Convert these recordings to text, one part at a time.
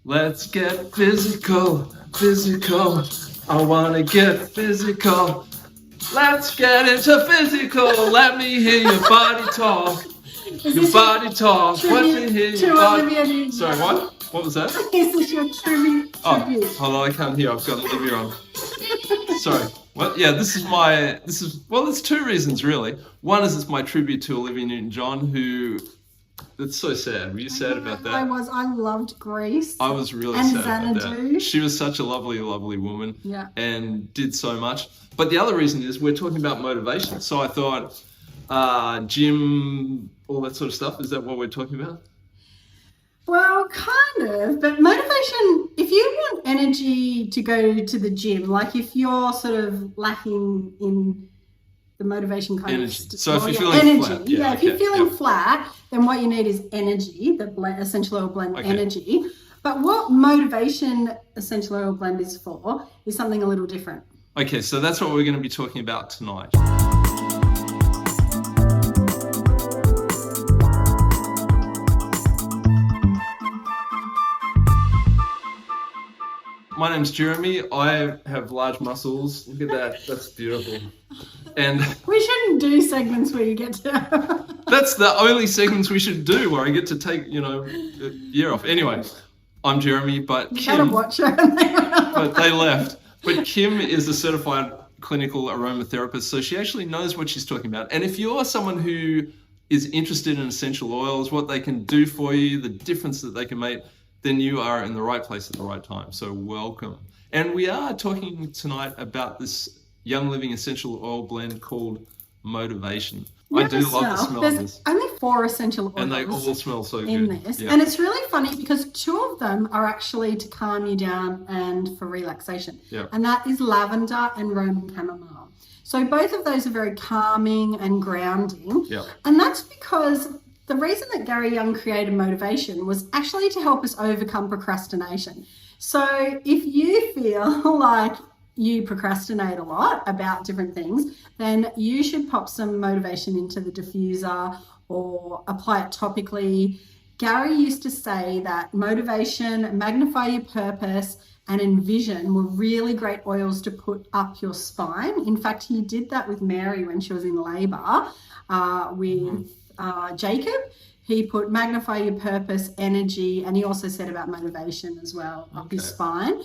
Let's get physical, physical. I wanna get physical. Let's get into physical. Let me hear your body talk. Your body talk. Let me hear your body. Sorry, what? What was that? Is this your tribute? Oh, hold on, I can't hear. I've got Olivia on. Sorry. Well, yeah, well, there's two reasons really. One is it's my tribute to Olivia Newton-John, who, it's so sad. Were you sad about that? I loved Grease. I was really and sad about Xanadu. that. She was such a lovely, lovely woman. Yeah. And did so much. But the other reason is we're talking about motivation. So I thought, gym, all that sort of stuff. Is that what we're talking about? Well, kind of, but motivation, if you want energy to go to the gym, like if you're sort of lacking in the motivation kind energy. of... So if you're feeling flat. Yeah, if you're feeling flat, then what you need is energy, the essential oil blend energy. But what motivation essential oil blend is for is something a little different. Okay, so that's what we're going to be talking about tonight. My name's Jeremy. I have large muscles. Look at that. That's beautiful. And we shouldn't do segments where you get to... That's the only segments we should do where I get to take, a year off. Anyway, I'm Jeremy, but You Kim... had a watcher. But they left. But Kim is a certified clinical aromatherapist, so she actually knows what she's talking about. And if you're someone who is interested in essential oils, what they can do for you, the difference that they can make, then you are in the right place at the right time. So welcome. And we are talking tonight about this Young Living essential oil blend called Motivation. I do love the smell of this. There's only 4 essential oils. And they all smell so good. In this. Yeah. And it's really funny because 2 of them are actually to calm you down and for relaxation. Yeah. And that is lavender and Roman chamomile. So both of those are very calming and grounding. Yeah. And that's because the reason that Gary Young created Motivation was actually to help us overcome procrastination. So if you feel like you procrastinate a lot about different things, then you should pop some Motivation into the diffuser or apply it topically. Gary used to say that Motivation, Magnify Your Purpose, and Envision were really great oils to put up your spine. In fact, he did that with Mary when she was in labor with Jacob. He put Magnify Your Purpose, Energy, and he also said about Motivation as well up his spine.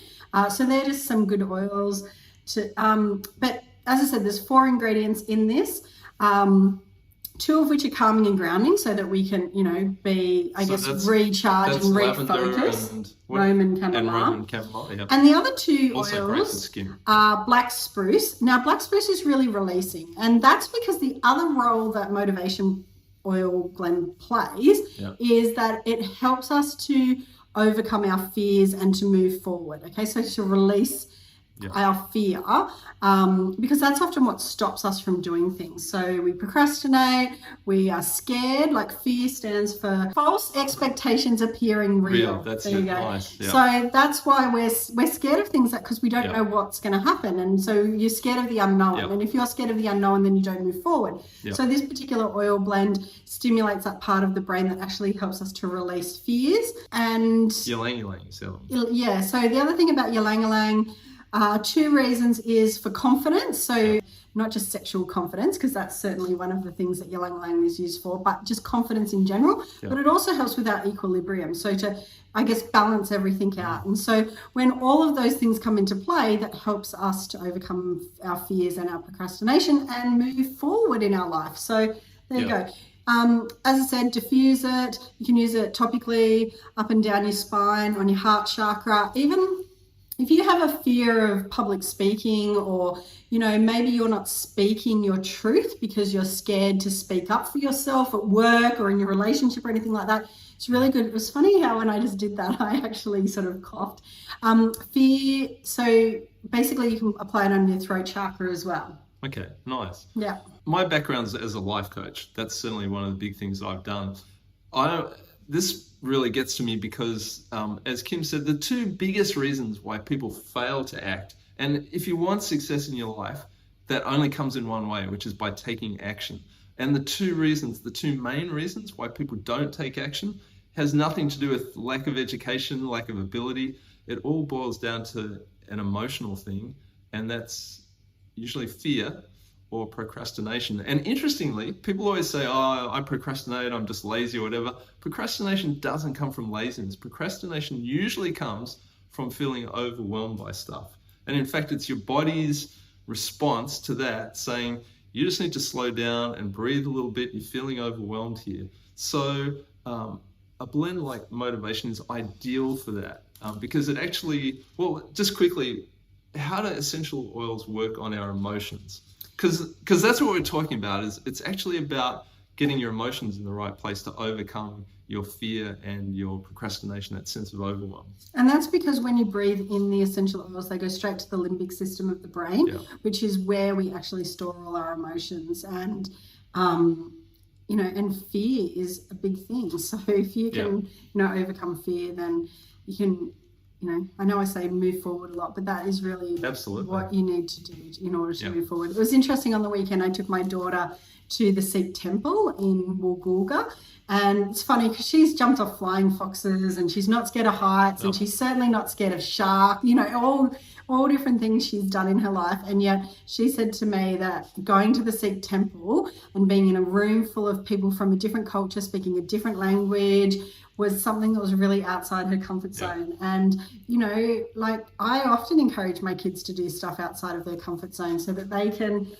So they're just some good oils to, but as I said, there's 4 ingredients in this, 2 of which are calming and grounding so that we can, be, recharge and refocus. Roman chamomile. Yeah. And the other 2 also great for oils skin. are black spruce. Now, black spruce is really releasing, and that's because the other role that Motivation oil blend plays is that it helps us to overcome our fears and to move forward. Okay, so to release our fear, because that's often what stops us from doing things. So we procrastinate, we are scared, like fear stands for false expectations appearing real. That's there you go. Nice. Yeah. So that's why we're scared of things, because we don't know what's going to happen, and so you're scared of the unknown. And if you're scared of the unknown, then you don't move forward. So this particular oil blend stimulates that part of the brain that actually helps us to release fears. And ylang-ylang, so the other thing about ylang-ylang, 2 reasons is for confidence. So not just sexual confidence, because that's certainly one of the things that ylang-ylang is used for, but just confidence in general. But it also helps with our equilibrium. So to, balance everything out. And so when all of those things come into play, that helps us to overcome our fears and our procrastination and move forward in our life. So there you go. As I said, diffuse it. You can use it topically up and down your spine, on your heart chakra, even if you have a fear of public speaking, or, maybe you're not speaking your truth because you're scared to speak up for yourself at work or in your relationship or anything like that, it's really good. It was funny how when I just did that, I actually sort of coughed. Fear, so basically you can apply it on your throat chakra as well. Okay, nice. Yeah. My background's as a life coach. That's certainly one of the big things I've done. This really gets to me because, as Kim said, the 2 biggest reasons why people fail to act, and if you want success in your life, that only comes in one way, which is by taking action. And the 2 main reasons why people don't take action has nothing to do with lack of education, lack of ability. It all boils down to an emotional thing, and that's usually fear or procrastination. And interestingly, people always say, oh, I procrastinate, I'm just lazy or whatever. Procrastination doesn't come from laziness. Procrastination usually comes from feeling overwhelmed by stuff. And in fact, it's your body's response to that saying, you just need to slow down and breathe a little bit. You're feeling overwhelmed here. So a blend like motivation is ideal for that because it actually, well, just quickly, how do essential oils work on our emotions? Because that's what we're talking about. Is it's actually about getting your emotions in the right place to overcome your fear and your procrastination, that sense of overwhelm. And that's because when you breathe in the essential oils, they go straight to the limbic system of the brain, which is where we actually store all our emotions. And, and fear is a big thing. So if you can, overcome fear, then you can, I know I say move forward a lot, but that is really what you need to do in order to move forward. It was interesting on the weekend, I took my daughter to the Sikh temple in Woolgoolga. And it's funny because she's jumped off flying foxes and she's not scared of heights and she's certainly not scared of sharks, all different things she's done in her life. And yet she said to me that going to the Sikh temple and being in a room full of people from a different culture speaking a different language was something that was really outside her comfort zone. And, I often encourage my kids to do stuff outside of their comfort zone so that they can,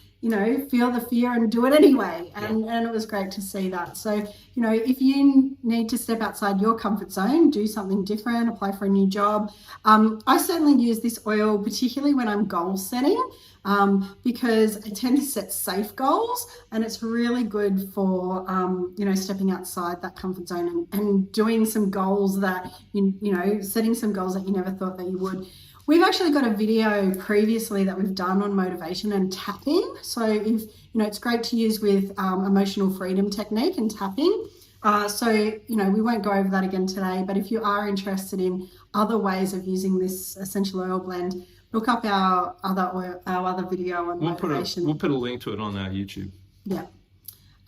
feel the fear and do it anyway. And it was great to see that. So, if you need to step outside your comfort zone, do something different, apply for a new job. I certainly use this oil, particularly when I'm goal setting, because I tend to set safe goals, and it's really good for, stepping outside that comfort zone and doing some goals that, setting some goals that you never thought that you would. We've actually got a video previously that we've done on motivation and tapping. So if, it's great to use with emotional freedom technique and tapping. We won't go over that again today, but if you are interested in other ways of using this essential oil blend, look up our other video on motivation. We'll put a link to it on our YouTube. Yeah.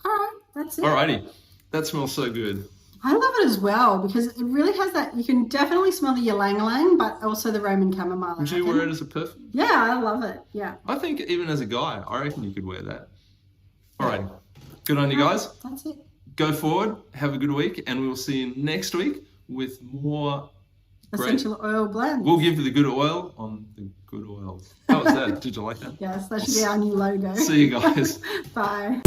All right, that's it. Alrighty. That smells so good. I love it as well because it really has that, you can definitely smell the ylang-ylang, but also the Roman chamomile. Would you wear it as a perfume? Yeah, I love it. Yeah. I think even as a guy, I reckon you could wear that. Alright. Good on you guys. That's it. Go forward, have a good week, and we will see you next week with more essential oil blends. We'll give you the good oil on the good oils. How was that? Did you like that? Yes, that should be our new logo. See you guys. Bye.